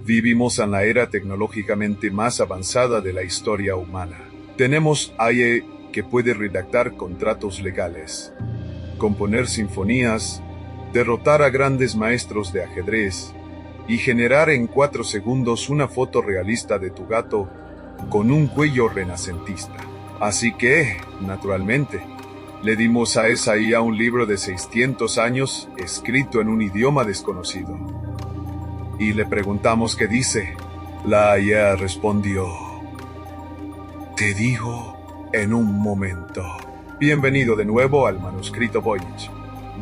Vivimos en la era tecnológicamente más avanzada de la historia humana. Tenemos AI que puede redactar contratos legales, componer sinfonías, derrotar a grandes maestros de ajedrez y generar en 4 segundos una foto realista de tu gato con un cuello renacentista. Así que, naturalmente, le dimos a esa IA un libro de 600 años escrito en un idioma desconocido. Y le preguntamos qué dice. La IA respondió: te digo en un momento. Bienvenido de nuevo al Manuscrito Voynich.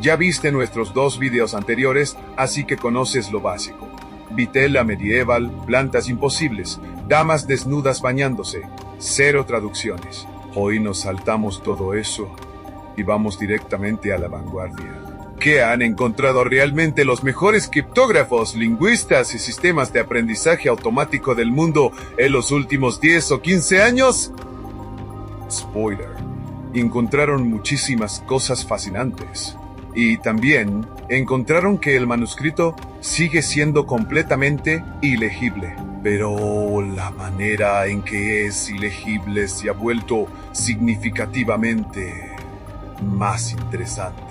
Ya viste nuestros 2 videos anteriores, así que conoces lo básico. Vitela medieval, plantas imposibles, damas desnudas bañándose, 0 traducciones. Hoy nos saltamos todo eso y vamos directamente a la vanguardia. ¿Qué han encontrado realmente los mejores criptógrafos, lingüistas y sistemas de aprendizaje automático del mundo en los últimos 10 o 15 años? Spoiler, encontraron muchísimas cosas fascinantes. Y también encontraron que el manuscrito sigue siendo completamente ilegible. Pero la manera en que es ilegible se ha vuelto significativamente más interesante.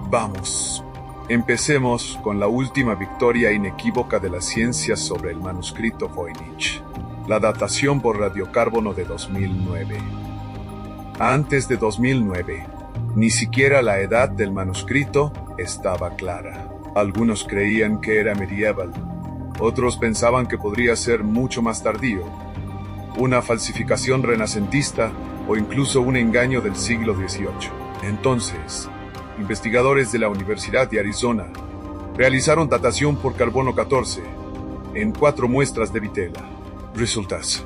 Vamos, empecemos con la última victoria inequívoca de la ciencia sobre el manuscrito Voynich, la datación por radiocarbono de 2009. Antes de 2009, ni siquiera la edad del manuscrito estaba clara. Algunos creían que era medieval, otros pensaban que podría ser mucho más tardío, una falsificación renacentista o incluso un engaño del siglo XVIII. Entonces, investigadores de la Universidad de Arizona realizaron datación por carbono 14 en 4 muestras de vitela. Resultados: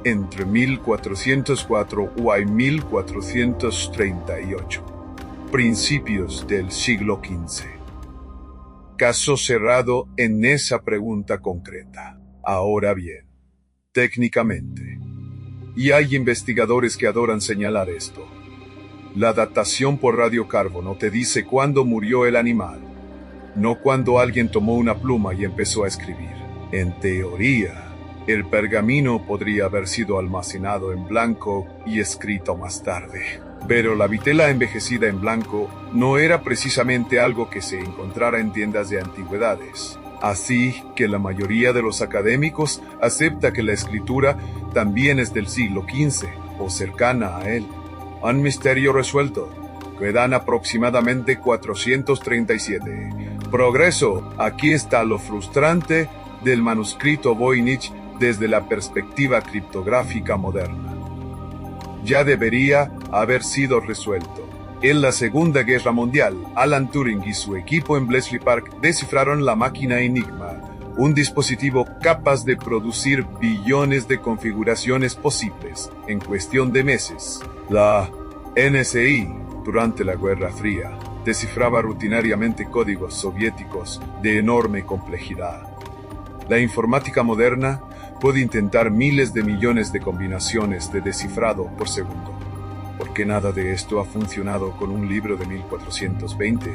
entre 1404 y 1438, principios del siglo XV. Caso cerrado en esa pregunta concreta. Ahora bien, técnicamente, y hay investigadores que adoran señalar esto, la datación por radiocarbono te dice cuándo murió el animal, no cuándo alguien tomó una pluma y empezó a escribir. En teoría, el pergamino podría haber sido almacenado en blanco y escrito más tarde. Pero la vitela envejecida en blanco no era precisamente algo que se encontrara en tiendas de antigüedades. Así que la mayoría de los académicos acepta que la escritura también es del siglo XV o cercana a él. Un misterio resuelto. Quedan aproximadamente 437. Progreso. Aquí está lo frustrante del manuscrito Voynich desde la perspectiva criptográfica moderna. Ya debería haber sido resuelto. En la Segunda Guerra Mundial, Alan Turing y su equipo en Bletchley Park descifraron la máquina Enigma, un dispositivo capaz de producir billones de configuraciones posibles en cuestión de meses. La NSI, durante la Guerra Fría, descifraba rutinariamente códigos soviéticos de enorme complejidad. La informática moderna puede intentar miles de millones de combinaciones de descifrado por segundo. ¿Por qué nada de esto ha funcionado con un libro de 1420?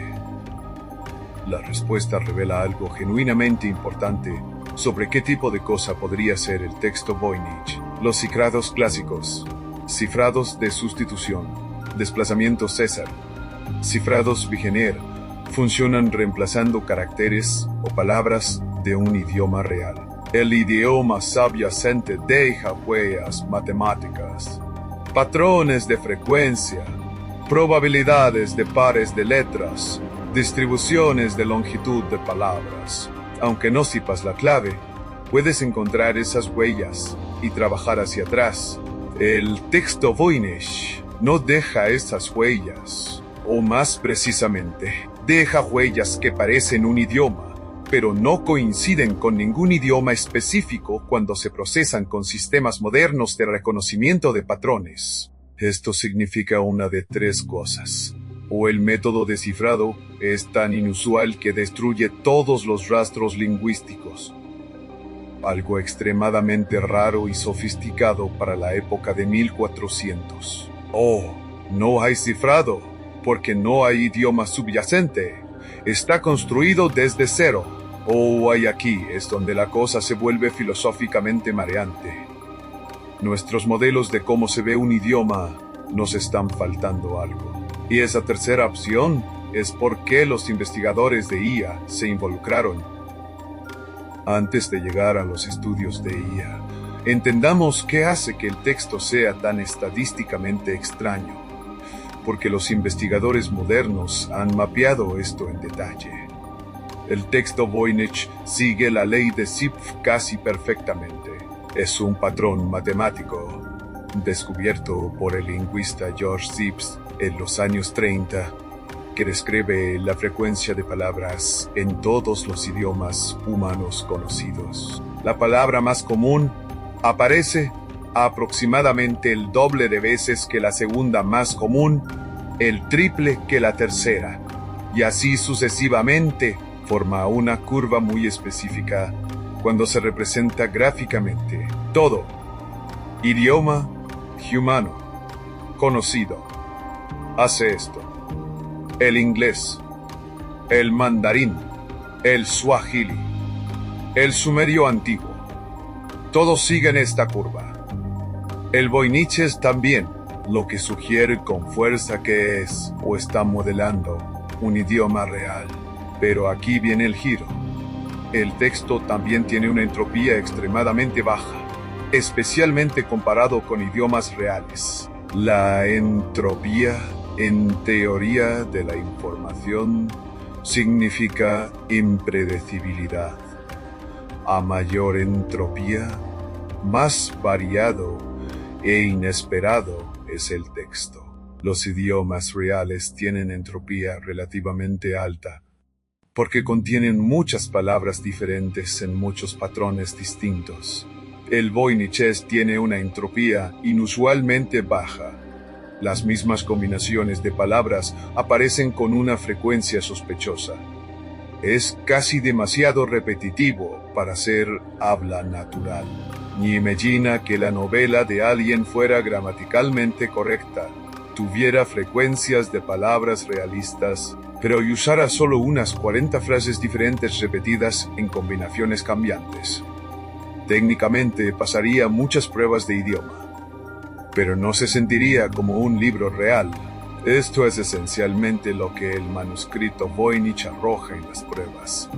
La respuesta revela algo genuinamente importante sobre qué tipo de cosa podría ser el texto Voynich. Los cifrados clásicos, cifrados de sustitución, desplazamiento César, cifrados Vigenère, funcionan reemplazando caracteres o palabras de un idioma real. El idioma subyacente deja huellas matemáticas, patrones de frecuencia, probabilidades de pares de letras, distribuciones de longitud de palabras. Aunque no sepas la clave, puedes encontrar esas huellas y trabajar hacia atrás. El texto Voynich no deja esas huellas, o más precisamente, deja huellas que parecen un idioma, pero no coinciden con ningún idioma específico cuando se procesan con sistemas modernos de reconocimiento de patrones. Esto significa una de 3 cosas. O el método de cifrado es tan inusual que destruye todos los rastros lingüísticos. Algo extremadamente raro y sofisticado para la época de 1400. O no hay cifrado, porque no hay idioma subyacente. Está construido desde cero. Hay aquí es donde la cosa se vuelve filosóficamente mareante. Nuestros modelos de cómo se ve un idioma nos están faltando algo. Y esa tercera opción es por qué los investigadores de IA se involucraron. Antes de llegar a los estudios de IA, entendamos qué hace que el texto sea tan estadísticamente extraño, porque los investigadores modernos han mapeado esto en detalle. El texto Voynich sigue la ley de Zipf casi perfectamente. Es un patrón matemático descubierto por el lingüista George Zipf en los años 30, que describe la frecuencia de palabras en todos los idiomas humanos conocidos. La palabra más común aparece aproximadamente el doble de veces que la segunda más común, el triple que la tercera, y así sucesivamente. Forma una curva muy específica cuando se representa gráficamente todo idioma humano conocido. Hace esto: el inglés, el mandarín, el suajili, el sumerio antiguo. Todos siguen esta curva. El Voyniches también, lo que sugiere con fuerza que es o está modelando un idioma real. Pero aquí viene el giro. El texto también tiene una entropía extremadamente baja, especialmente comparado con idiomas reales. La entropía, en teoría de la información, significa impredecibilidad. A mayor entropía, más variado e inesperado es el texto. Los idiomas reales tienen entropía relativamente alta, porque contienen muchas palabras diferentes en muchos patrones distintos. El Voyniches tiene una entropía inusualmente baja. Las mismas combinaciones de palabras aparecen con una frecuencia sospechosa. Es casi demasiado repetitivo para ser habla natural. Ni imagina que la novela de alguien fuera gramaticalmente correcta, tuviera frecuencias de palabras realistas, pero usara solo unas 40 frases diferentes repetidas en combinaciones cambiantes. Técnicamente pasaría muchas pruebas de idioma, pero no se sentiría como un libro real. Esto es esencialmente lo que el manuscrito Voynich arroja en las pruebas.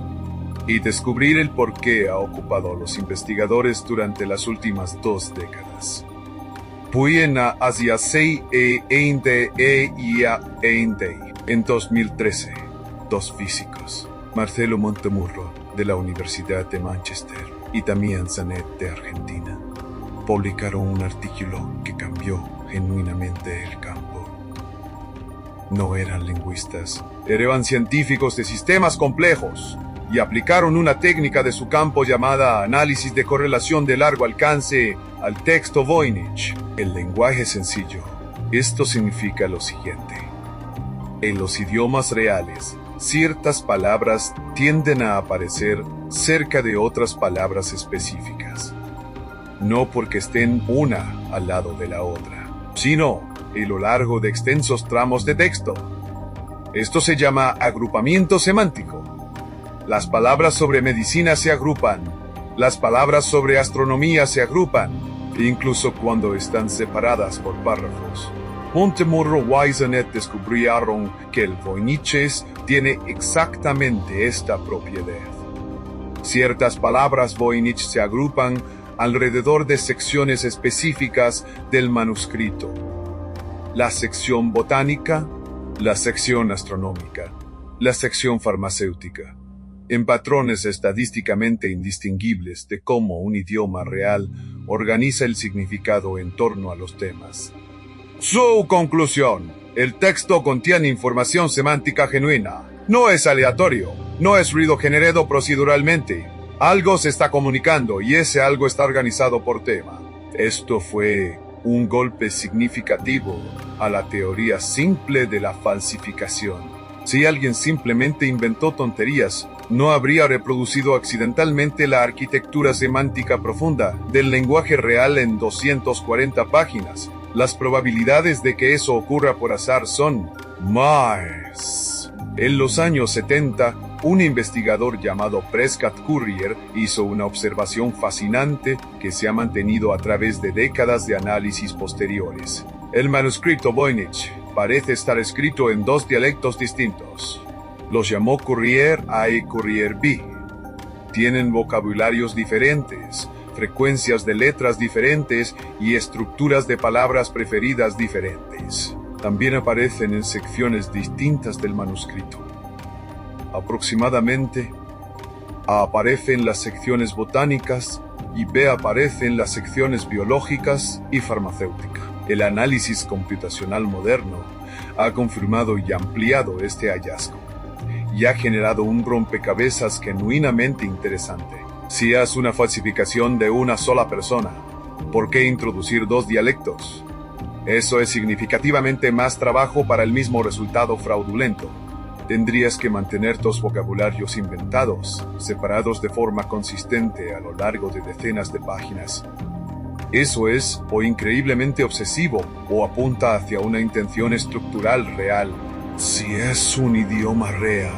Y descubrir el por qué ha ocupado a los investigadores durante las últimas 2 décadas. Puena hacia 6 en 2013, 2 físicos, Marcelo Montemurro, de la Universidad de Manchester, y Damián Zanet, de Argentina, publicaron un artículo que cambió genuinamente el campo. No eran lingüistas, eran científicos de sistemas complejos, y aplicaron una técnica de su campo llamada análisis de correlación de largo alcance al texto Voynich. El lenguaje sencillo. Esto significa lo siguiente: en los idiomas reales, ciertas palabras tienden a aparecer cerca de otras palabras específicas, no porque estén una al lado de la otra, sino a lo largo de extensos tramos de texto. Esto se llama agrupamiento semántico. Las palabras sobre medicina se agrupan, las palabras sobre astronomía se agrupan, incluso cuando están separadas por párrafos. Montemurro y Zanet descubrieron que el Voyniches tiene exactamente esta propiedad. Ciertas palabras Voynich se agrupan alrededor de secciones específicas del manuscrito: la sección botánica, la sección astronómica, la sección farmacéutica, en patrones estadísticamente indistinguibles de cómo un idioma real organiza el significado en torno a los temas. Su conclusión: el texto contiene información semántica genuina. No es aleatorio, no es ruido generado proceduralmente. Algo se está comunicando y ese algo está organizado por tema. Esto fue un golpe significativo a la teoría simple de la falsificación. Si alguien simplemente inventó tonterías, no habría reproducido accidentalmente la arquitectura semántica profunda del lenguaje real en 240 páginas. Las probabilidades de que eso ocurra por azar son más. En los años 70, un investigador llamado Prescott Currier hizo una observación fascinante que se ha mantenido a través de décadas de análisis posteriores. El manuscrito Voynich parece estar escrito en dos dialectos distintos. Los llamó Currier A y Currier B. Tienen vocabularios diferentes, frecuencias de letras diferentes y estructuras de palabras preferidas diferentes. También aparecen en secciones distintas del manuscrito. Aproximadamente, A aparece en las secciones botánicas y B aparece en las secciones biológicas y farmacéutica. El análisis computacional moderno ha confirmado y ampliado este hallazgo y ha generado un rompecabezas genuinamente interesante. Si es una falsificación de una sola persona, ¿por qué introducir dos dialectos? Eso es significativamente más trabajo para el mismo resultado fraudulento. Tendrías que mantener dos vocabularios inventados, separados de forma consistente a lo largo de decenas de páginas. Eso es o increíblemente obsesivo o apunta hacia una intención estructural real. Si es un idioma real,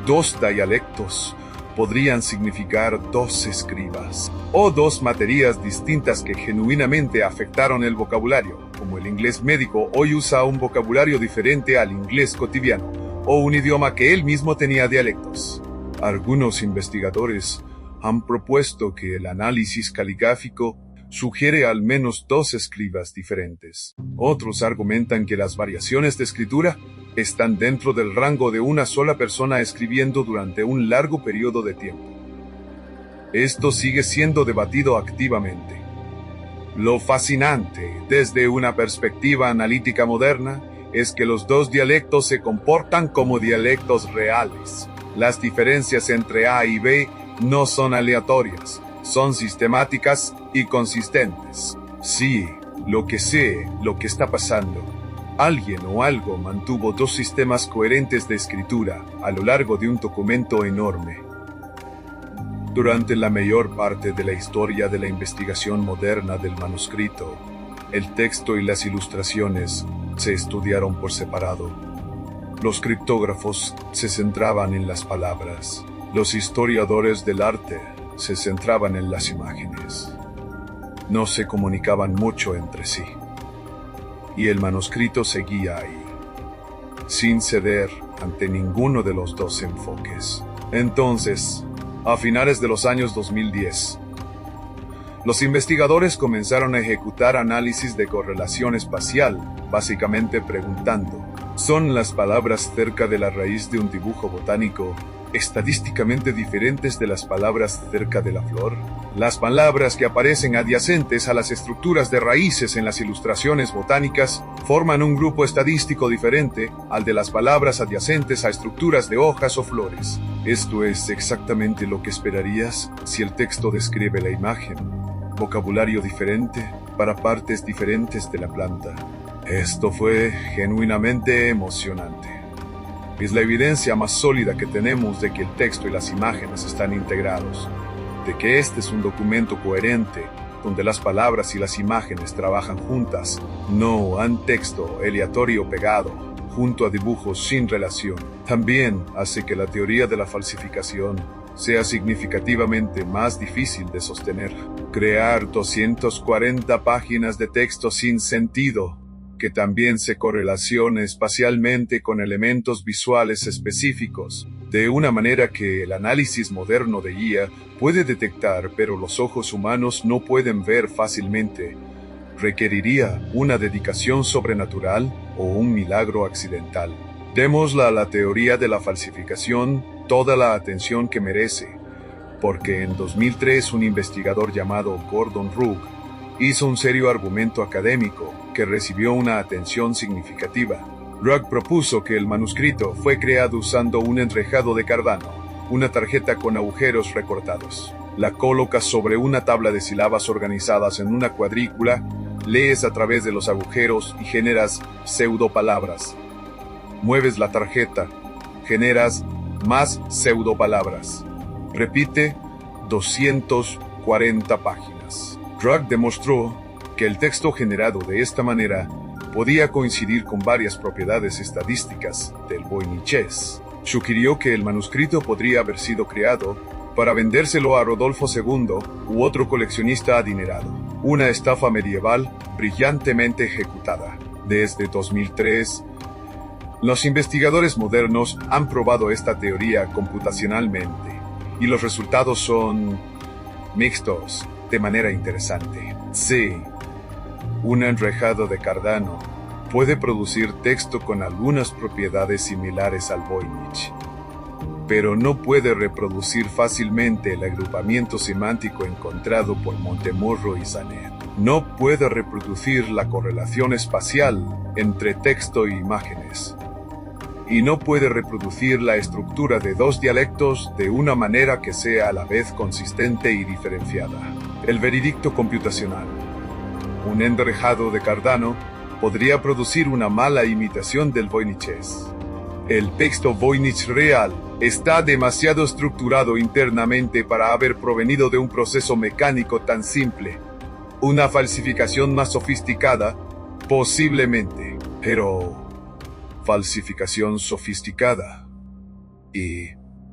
dos dialectos podrían significar dos escribas o dos materias distintas que genuinamente afectaron el vocabulario, como el inglés médico hoy usa un vocabulario diferente al inglés cotidiano, o un idioma que él mismo tenía dialectos. Algunos investigadores han propuesto que el análisis caligráfico sugiere al menos dos escribas diferentes. Otros argumentan que las variaciones de escritura están dentro del rango de una sola persona escribiendo durante un largo periodo de tiempo. Esto sigue siendo debatido activamente. Lo fascinante, desde una perspectiva analítica moderna, es que los dos dialectos se comportan como dialectos reales. Las diferencias entre A y B no son aleatorias, son sistemáticas y consistentes. Sí, lo que sé, lo que está pasando. Alguien o algo mantuvo dos sistemas coherentes de escritura a lo largo de un documento enorme. Durante la mayor parte de la historia de la investigación moderna del manuscrito, el texto y las ilustraciones se estudiaron por separado. Los criptógrafos se centraban en las palabras. Los historiadores del arte se centraban en las imágenes. No se comunicaban mucho entre sí. Y el manuscrito seguía ahí, sin ceder ante ninguno de los dos enfoques. Entonces, a finales de los años 2010, los investigadores comenzaron a ejecutar análisis de correlación espacial, básicamente preguntando, ¿son las palabras cerca de la raíz de un dibujo botánico estadísticamente diferentes de las palabras cerca de la flor? Las palabras que aparecen adyacentes a las estructuras de raíces en las ilustraciones botánicas forman un grupo estadístico diferente al de las palabras adyacentes a estructuras de hojas o flores. Esto es exactamente lo que esperarías si el texto describe la imagen. Vocabulario diferente para partes diferentes de la planta. Esto fue genuinamente emocionante. Es la evidencia más sólida que tenemos de que el texto y las imágenes están integrados, de que este es un documento coherente, donde las palabras y las imágenes trabajan juntas, no un texto aleatorio pegado, junto a dibujos sin relación. También hace que la teoría de la falsificación sea significativamente más difícil de sostener. Crear 240 páginas de texto sin sentido, que también se correlacione espacialmente con elementos visuales específicos, de una manera que el análisis moderno de IA puede detectar pero los ojos humanos no pueden ver fácilmente, requeriría una dedicación sobrenatural o un milagro accidental. Démosle a la teoría de la falsificación toda la atención que merece, porque en 2003 un investigador llamado Gordon Rugg hizo un serio argumento académico que recibió una atención significativa. Rugg propuso que el manuscrito fue creado usando un enrejado de Cardano, una tarjeta con agujeros recortados. La colocas sobre una tabla de sílabas organizadas en una cuadrícula, lees a través de los agujeros y generas pseudopalabras. Mueves la tarjeta, generas más pseudopalabras. Repite 240 páginas. Rugg demostró que el texto generado de esta manera podía coincidir con varias propiedades estadísticas del Voynichés. sugirió que el manuscrito podría haber sido creado para vendérselo a Rodolfo II u otro coleccionista adinerado. Una estafa medieval brillantemente ejecutada. Desde 2003, los investigadores modernos han probado esta teoría computacionalmente y los resultados son mixtos de manera interesante. Sí, un enrejado de Cardano puede producir texto con algunas propiedades similares al Voynich, pero no puede reproducir fácilmente el agrupamiento semántico encontrado por Montemurro y Zanet. No puede reproducir la correlación espacial entre texto e imágenes. Y no puede reproducir la estructura de dos dialectos de una manera que sea a la vez consistente y diferenciada. El veredicto computacional. Un enrejado de Cardano podría producir una mala imitación del voynichés. El texto Voynich real está demasiado estructurado internamente para haber provenido de un proceso mecánico tan simple. Una falsificación más sofisticada, posiblemente, pero falsificación sofisticada y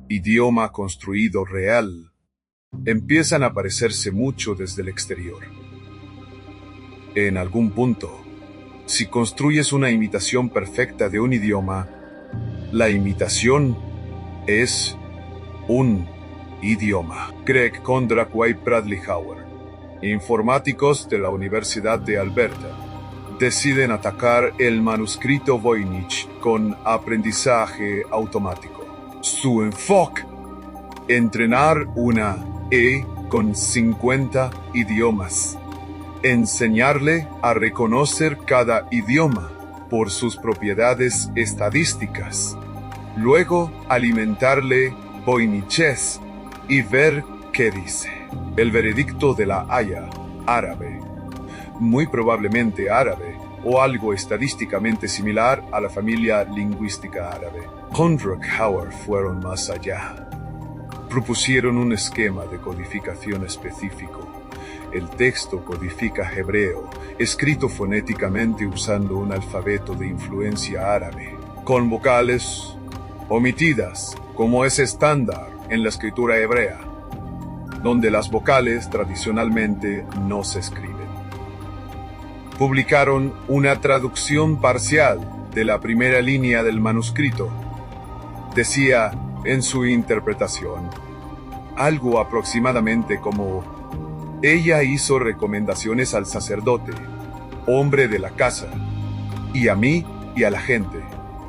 idioma construido real empiezan a parecerse mucho desde el exterior. En algún punto, si construyes una imitación perfecta de un idioma, la imitación es un idioma. Greg Kondrak, White, Bradley Howard, informáticos de la Universidad de Alberta, deciden atacar el manuscrito Voynich con aprendizaje automático. Su enfoque: entrenar una con 50 idiomas. Enseñarle a reconocer cada idioma por sus propiedades estadísticas. Luego, alimentarle voynichés y ver qué dice. El veredicto de la Haya, árabe. Muy probablemente árabe, o algo estadísticamente similar a la familia lingüística árabe. Kondrak y Howard fueron más allá. Propusieron un esquema de codificación específico. El texto codifica hebreo, escrito fonéticamente usando un alfabeto de influencia árabe, con vocales omitidas, como es estándar en la escritura hebrea, donde las vocales tradicionalmente no se escriben. Publicaron una traducción parcial de la primera línea del manuscrito. Decía en su interpretación algo aproximadamente como: ella hizo recomendaciones al sacerdote, hombre de la casa, y a mí y a la gente.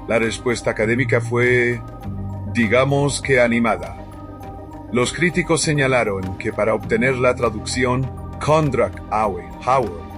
La respuesta académica fue, digamos que animada. Los críticos señalaron que para obtener la traducción, Kondrak y Howard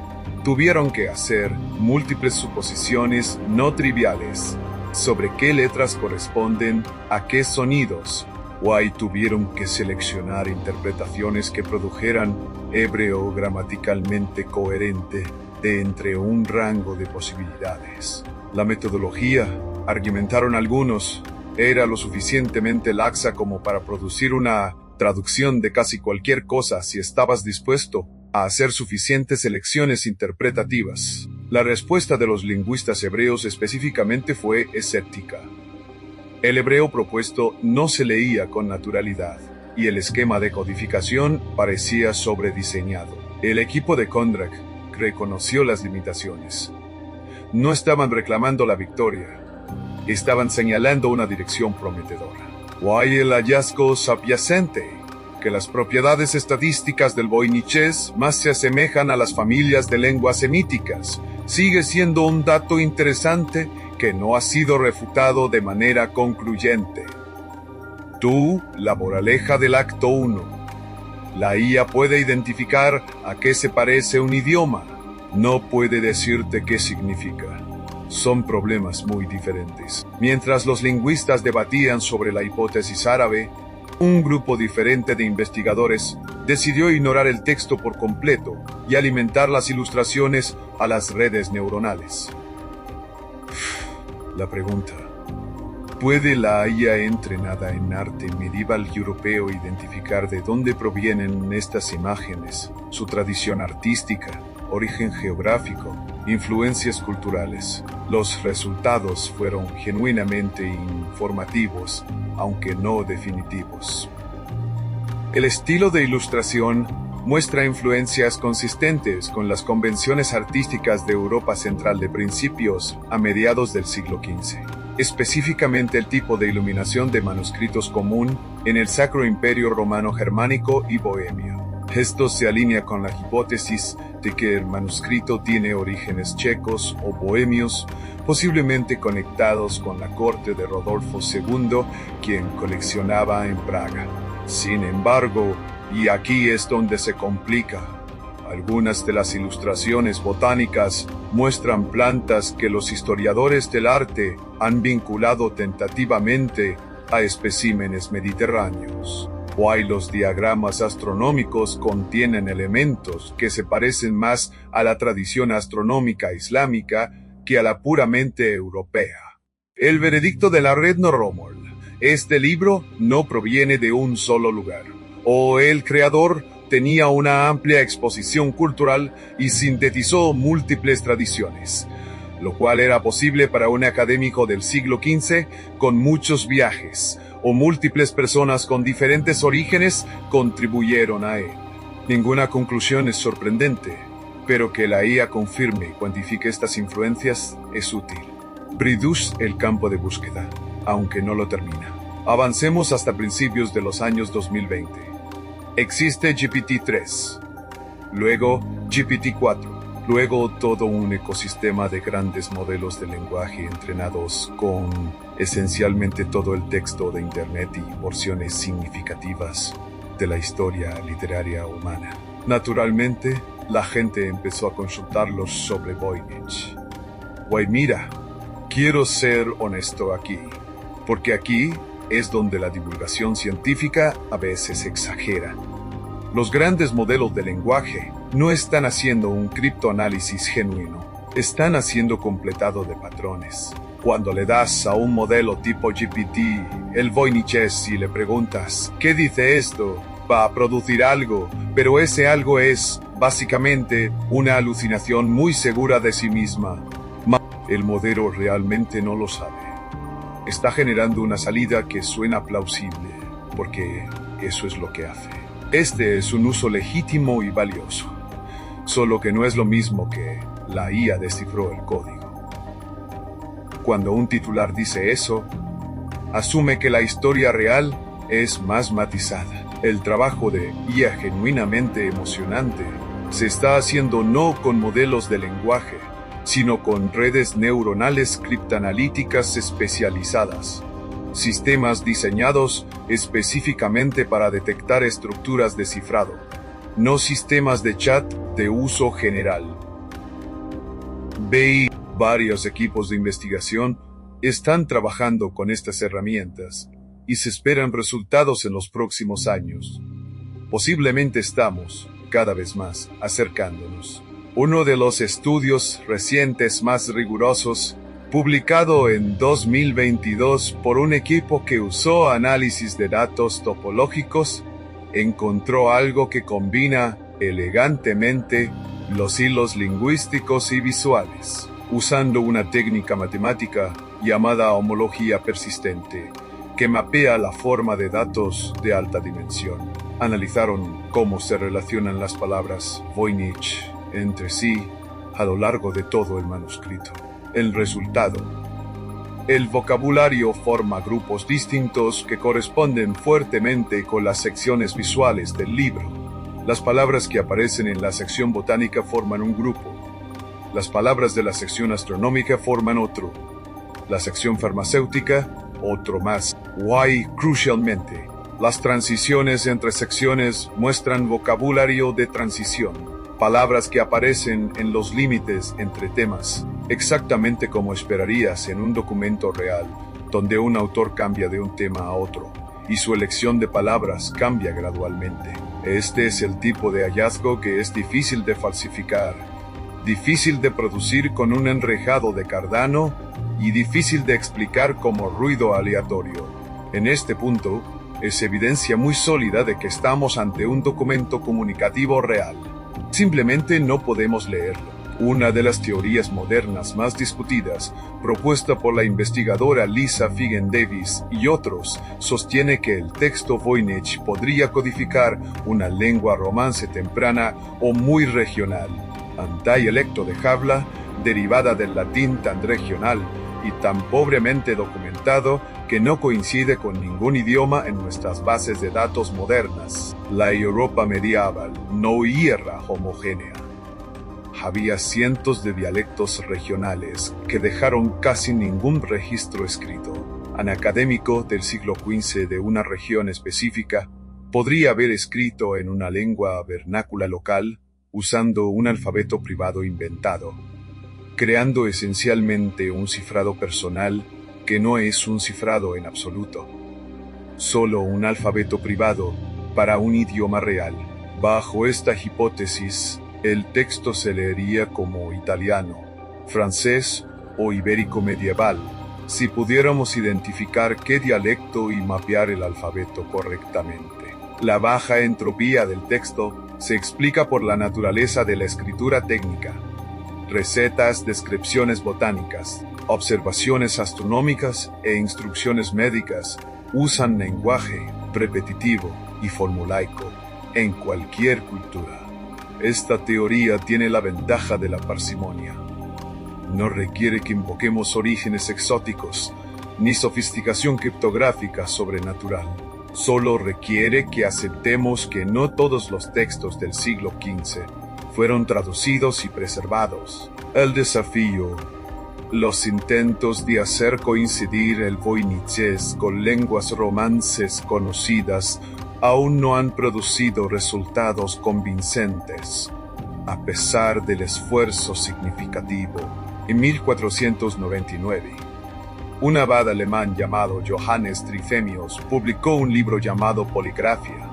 tuvieron que hacer múltiples suposiciones no triviales sobre qué letras corresponden a qué sonidos. White tuvieron que seleccionar interpretaciones que produjeran hebreo gramaticalmente coherente de entre un rango de posibilidades. La metodología, argumentaron algunos, era lo suficientemente laxa como para producir una traducción de casi cualquier cosa si estabas dispuesto a hacer suficientes elecciones interpretativas. La respuesta de los lingüistas hebreos específicamente fue escéptica. El hebreo propuesto no se leía con naturalidad, y el esquema de codificación parecía sobrediseñado. El equipo de Kondrak reconoció las limitaciones. No estaban reclamando la victoria, estaban señalando una dirección prometedora. ¿Cuál el hallazgo subyacente? Que las propiedades estadísticas del voynichés más se asemejan a las familias de lenguas semíticas. Sigue siendo un dato interesante que no ha sido refutado de manera concluyente. La moraleja del acto 1. La IA puede identificar a qué se parece un idioma. No puede decirte qué significa. Son problemas muy diferentes. Mientras los lingüistas debatían sobre la hipótesis árabe, un grupo diferente de investigadores decidió ignorar el texto por completo y alimentar las ilustraciones a las redes neuronales. La pregunta: ¿puede la IA entrenada en arte medieval europeo identificar de dónde provienen estas imágenes, su tradición artística, origen geográfico Influencias culturales. Los resultados fueron genuinamente informativos, aunque no definitivos. El estilo de ilustración muestra influencias consistentes con las convenciones artísticas de Europa Central de principios a mediados del siglo XV. Específicamente el tipo de iluminación de manuscritos común en el Sacro Imperio Romano Germánico y Bohemio. Esto se alinea con la hipótesis de que el manuscrito tiene orígenes checos o bohemios, posiblemente conectados con la corte de Rodolfo II, quien coleccionaba en Praga. Sin embargo, y aquí es donde se complica, algunas de las ilustraciones botánicas muestran plantas que los historiadores del arte han vinculado tentativamente a especímenes mediterráneos. Los diagramas astronómicos contienen elementos que se parecen más a la tradición astronómica islámica que a la puramente europea. El veredicto de la Red Norromol. Este libro no proviene de un solo lugar, o el creador tenía una amplia exposición cultural y sintetizó múltiples tradiciones, lo cual era posible para un académico del siglo XV con muchos viajes, o múltiples personas con diferentes orígenes contribuyeron a él. Ninguna conclusión es sorprendente, pero que la IA confirme y cuantifique estas influencias es útil. Reduce el campo de búsqueda, aunque no lo termina. Avancemos hasta principios de los años 2020. Existe GPT-3, luego GPT-4, luego todo un ecosistema de grandes modelos de lenguaje entrenados con esencialmente todo el texto de Internet y porciones significativas de la historia literaria humana. Naturalmente, la gente empezó a consultarlos sobre Voynich. Mira, quiero ser honesto aquí, porque aquí es donde la divulgación científica a veces exagera. Los grandes modelos de lenguaje no están haciendo un criptoanálisis genuino, están haciendo completado de patrones. Cuando le das a un modelo tipo GPT el Voynichés y le preguntas ¿qué dice esto?, va a producir algo, pero ese algo es, básicamente, una alucinación muy segura de sí misma. El modelo realmente no lo sabe. Está generando una salida que suena plausible, porque eso es lo que hace. Este es un uso legítimo y valioso, solo que no es lo mismo que la IA descifró el código. Cuando un titular dice eso, asume que la historia real es más matizada. El trabajo de IA genuinamente emocionante se está haciendo no con modelos de lenguaje, sino con redes neuronales criptanalíticas especializadas, sistemas diseñados específicamente para detectar estructuras de cifrado, no sistemas de chat de uso general. Varios equipos de investigación están trabajando con estas herramientas y se esperan resultados en los próximos años. Posiblemente estamos, cada vez más, acercándonos. Uno de los estudios recientes más rigurosos, publicado en 2022 por un equipo que usó análisis de datos topológicos, encontró algo que combina elegantemente los hilos lingüísticos y visuales, usando una técnica matemática llamada homología persistente, que mapea la forma de datos de alta dimensión. Analizaron cómo se relacionan las palabras Voynich entre sí a lo largo de todo el manuscrito. El resultado: el vocabulario forma grupos distintos que corresponden fuertemente con las secciones visuales del libro. Las palabras que aparecen en la sección botánica forman un grupo. Las palabras de la sección astronómica forman otro. La sección farmacéutica, otro más. Crucialmente, las transiciones entre secciones muestran vocabulario de transición, palabras que aparecen en los límites entre temas, exactamente como esperarías en un documento real, donde un autor cambia de un tema a otro, y su elección de palabras cambia gradualmente. Este es el tipo de hallazgo que es difícil de falsificar, difícil de producir con un enrejado de Cardano y difícil de explicar como ruido aleatorio. En este punto, es evidencia muy sólida de que estamos ante un documento comunicativo real. Simplemente no podemos leerlo. Una de las teorías modernas más discutidas, propuesta por la investigadora Lisa Figen Davis y otros, sostiene que el texto Voynich podría codificar una lengua romance temprana o muy regional, un dialecto de habla derivada del latín tan regional y tan pobremente documentado que no coincide con ningún idioma en nuestras bases de datos modernas. La Europa medieval no era homogénea. Había cientos de dialectos regionales que dejaron casi ningún registro escrito. Un académico del siglo XV de una región específica podría haber escrito en una lengua vernácula local usando un alfabeto privado inventado, creando esencialmente un cifrado personal que no es un cifrado en absoluto, solo un alfabeto privado para un idioma real. Bajo esta hipótesis, el texto se leería como italiano, francés o ibérico medieval, si pudiéramos identificar qué dialecto y mapear el alfabeto correctamente. La baja entropía del texto se explica por la naturaleza de la escritura técnica. Recetas, descripciones botánicas, observaciones astronómicas e instrucciones médicas usan lenguaje repetitivo y formulaico en cualquier cultura. Esta teoría tiene la ventaja de la parsimonia. No requiere que invoquemos orígenes exóticos, ni sofisticación criptográfica sobrenatural. Solo requiere que aceptemos que no todos los textos del siglo XV fueron traducidos y preservados. El desafío, los intentos de hacer coincidir el voynichés con lenguas romances conocidas aún no han producido resultados convincentes, a pesar del esfuerzo significativo. En 1499, un abad alemán llamado Johannes Trithemius publicó un libro llamado Poligrafia,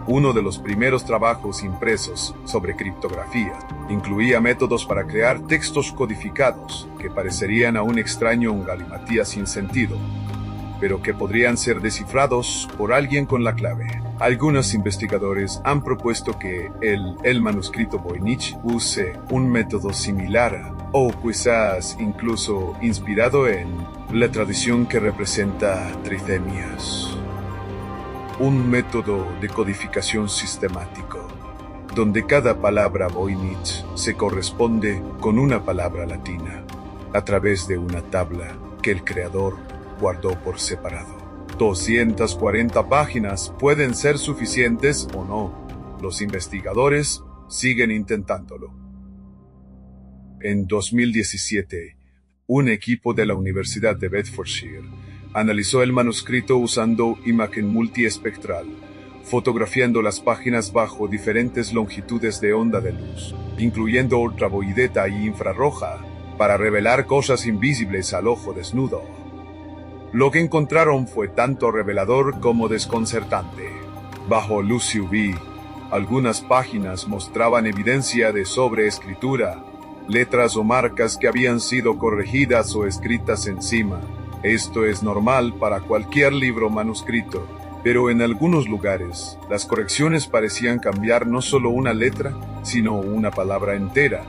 uno de los primeros trabajos impresos sobre criptografía. Incluía métodos para crear textos codificados que parecerían a un extraño un galimatías sin sentido, pero que podrían ser descifrados por alguien con la clave. Algunos investigadores han propuesto que el manuscrito Voynich use un método similar, o quizás incluso inspirado en la tradición que representa Trithemius. Un método de codificación sistemático, donde cada palabra Voynich se corresponde con una palabra latina, a través de una tabla que el creador guardó por separado. 240 páginas pueden ser suficientes o no. Los investigadores siguen intentándolo. En 2017, un equipo de la Universidad de Bedfordshire analizó el manuscrito usando imagen multiespectral, fotografiando las páginas bajo diferentes longitudes de onda de luz, incluyendo ultravioleta y infrarroja, para revelar cosas invisibles al ojo desnudo. Lo que encontraron fue tanto revelador como desconcertante. Bajo luz UV, algunas páginas mostraban evidencia de sobreescritura, letras o marcas que habían sido corregidas o escritas encima. Esto es normal para cualquier libro manuscrito, pero en algunos lugares, las correcciones parecían cambiar no solo una letra, sino una palabra entera,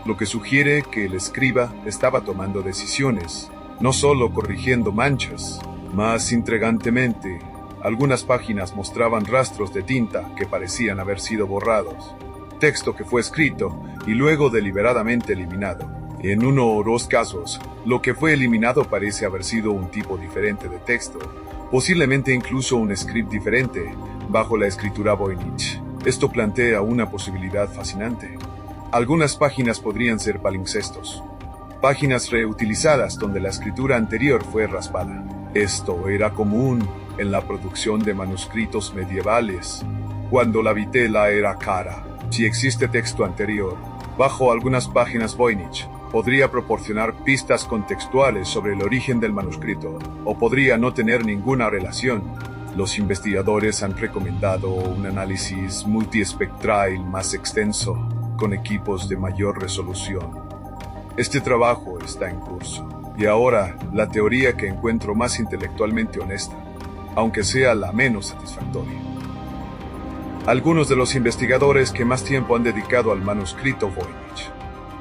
lo que sugiere que el escriba estaba tomando decisiones, no solo corrigiendo manchas. Más intrigantemente, algunas páginas mostraban rastros de tinta que parecían haber sido borrados, texto que fue escrito y luego deliberadamente eliminado. En uno o dos casos, lo que fue eliminado parece haber sido un tipo diferente de texto, posiblemente incluso un script diferente, bajo la escritura Voynich. Esto plantea una posibilidad fascinante. Algunas páginas podrían ser palimpsestos, páginas reutilizadas donde la escritura anterior fue raspada. Esto era común en la producción de manuscritos medievales, cuando la vitela era cara. Si existe texto anterior, bajo algunas páginas Voynich, podría proporcionar pistas contextuales sobre el origen del manuscrito, o podría no tener ninguna relación. Los investigadores han recomendado un análisis multiespectral más extenso, con equipos de mayor resolución. Este trabajo está en curso, y ahora la teoría que encuentro más intelectualmente honesta, aunque sea la menos satisfactoria. Algunos de los investigadores que más tiempo han dedicado al manuscrito Voynich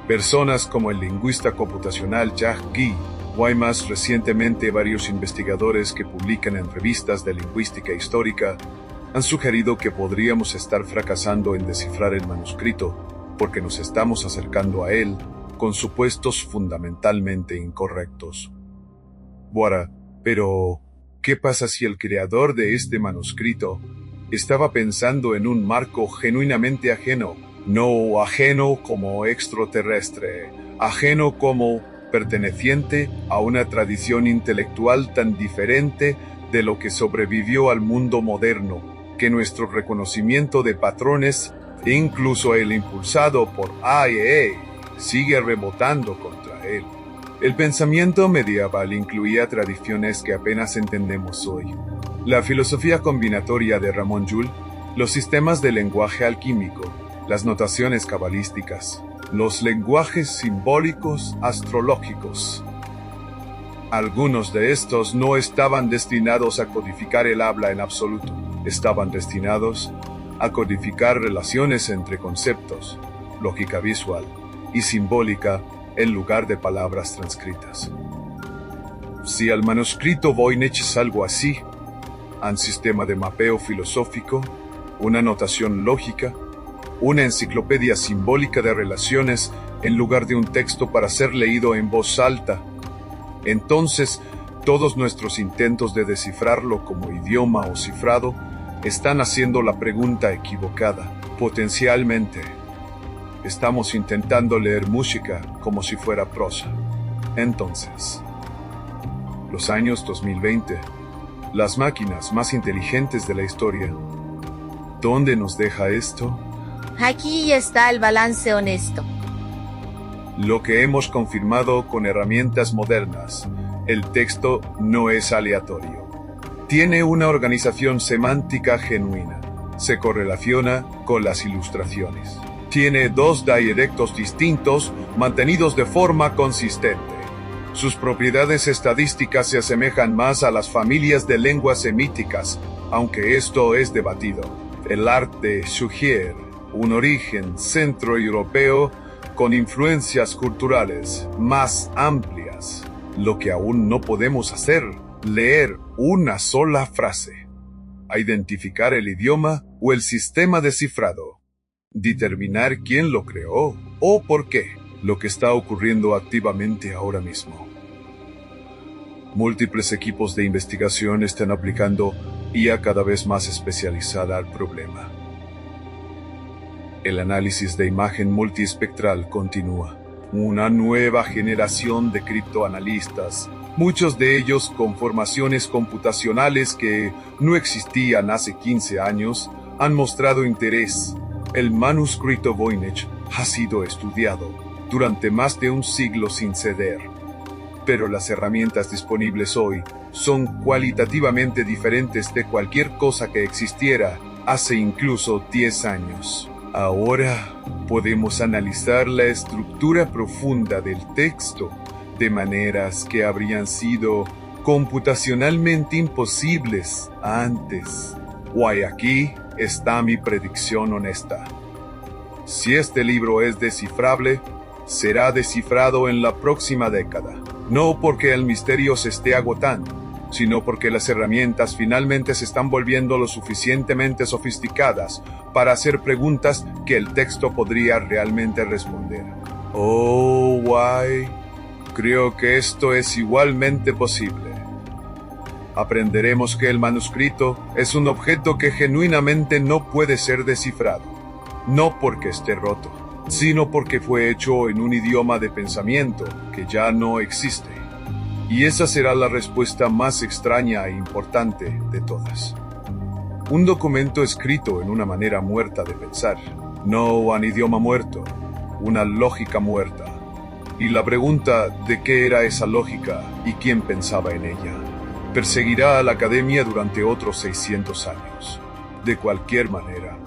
Personas como el lingüista computacional Jack Guy, o hay más recientemente varios investigadores que publican en revistas de lingüística histórica, han sugerido que podríamos estar fracasando en descifrar el manuscrito porque nos estamos acercando a él con supuestos fundamentalmente incorrectos. Bueno, pero ¿qué pasa si el creador de este manuscrito estaba pensando en un marco genuinamente ajeno? No ajeno como extraterrestre, ajeno como perteneciente a una tradición intelectual tan diferente de lo que sobrevivió al mundo moderno, que nuestro reconocimiento de patrones, incluso el impulsado por IA, sigue rebotando contra él. El pensamiento medieval incluía tradiciones que apenas entendemos hoy. La filosofía combinatoria de Ramón Llull, los sistemas de lenguaje alquímico, las notaciones cabalísticas, los lenguajes simbólicos astrológicos. Algunos de estos no estaban destinados a codificar el habla en absoluto, estaban destinados a codificar relaciones entre conceptos, lógica visual y simbólica en lugar de palabras transcritas. Si el manuscrito Voynich es algo así, un sistema de mapeo filosófico, una notación lógica, una enciclopedia simbólica de relaciones en lugar de un texto para ser leído en voz alta, entonces todos nuestros intentos de descifrarlo como idioma o cifrado están haciendo la pregunta equivocada. Potencialmente, estamos intentando leer música como si fuera prosa. Entonces, los años 2020, las máquinas más inteligentes de la historia, ¿dónde nos deja esto? Aquí está el balance honesto. Lo que hemos confirmado con herramientas modernas, el texto no es aleatorio. Tiene una organización semántica genuina. Se correlaciona con las ilustraciones. Tiene dos dialectos distintos mantenidos de forma consistente. Sus propiedades estadísticas se asemejan más a las familias de lenguas semíticas, aunque esto es debatido. El arte sugiere un origen centroeuropeo con influencias culturales más amplias. Lo que aún no podemos hacer, leer una sola frase, identificar el idioma o el sistema de cifrado, determinar quién lo creó o por qué, lo que está ocurriendo activamente ahora mismo. Múltiples equipos de investigación están aplicando IA cada vez más especializada al problema. El análisis de imagen multiespectral continúa. Una nueva generación de criptoanalistas, muchos de ellos con formaciones computacionales que no existían hace 15 años, han mostrado interés. El manuscrito Voynich ha sido estudiado durante más de un siglo sin ceder. Pero las herramientas disponibles hoy son cualitativamente diferentes de cualquier cosa que existiera hace incluso 10 años. Ahora podemos analizar la estructura profunda del texto de maneras que habrían sido computacionalmente imposibles antes. Guay, aquí está mi predicción honesta. Si este libro es descifrable, será descifrado en la próxima década. No porque el misterio se esté agotando, sino porque las herramientas finalmente se están volviendo lo suficientemente sofisticadas para hacer preguntas que el texto podría realmente responder. Oh, guay. Creo que esto es igualmente posible. Aprenderemos que el manuscrito es un objeto que genuinamente no puede ser descifrado. No porque esté roto, sino porque fue hecho en un idioma de pensamiento que ya no existe. Y esa será la respuesta más extraña e importante de todas. Un documento escrito en una manera muerta de pensar, no un idioma muerto, una lógica muerta. Y la pregunta de qué era esa lógica y quién pensaba en ella, perseguirá a la academia durante otros 600 años. De cualquier manera,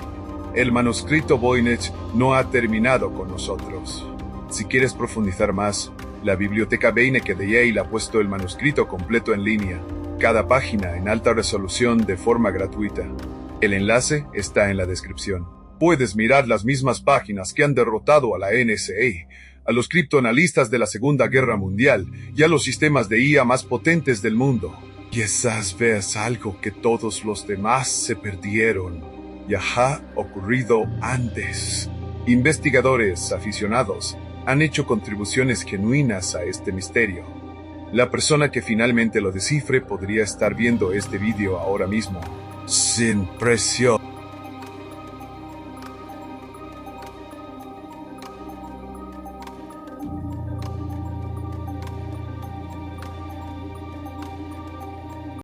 el manuscrito Voynich no ha terminado con nosotros. Si quieres profundizar más, la biblioteca Beinecke de Yale ha puesto el manuscrito completo en línea, cada página en alta resolución de forma gratuita. El enlace está en la descripción. Puedes mirar las mismas páginas que han derrotado a la NSA, a los criptoanalistas de la Segunda Guerra Mundial y a los sistemas de IA más potentes del mundo. Quizás veas algo que todos los demás se perdieron y ha ocurrido antes. Investigadores aficionados han hecho contribuciones genuinas a este misterio. La persona que finalmente lo descifre podría estar viendo este vídeo ahora mismo. Sin presión.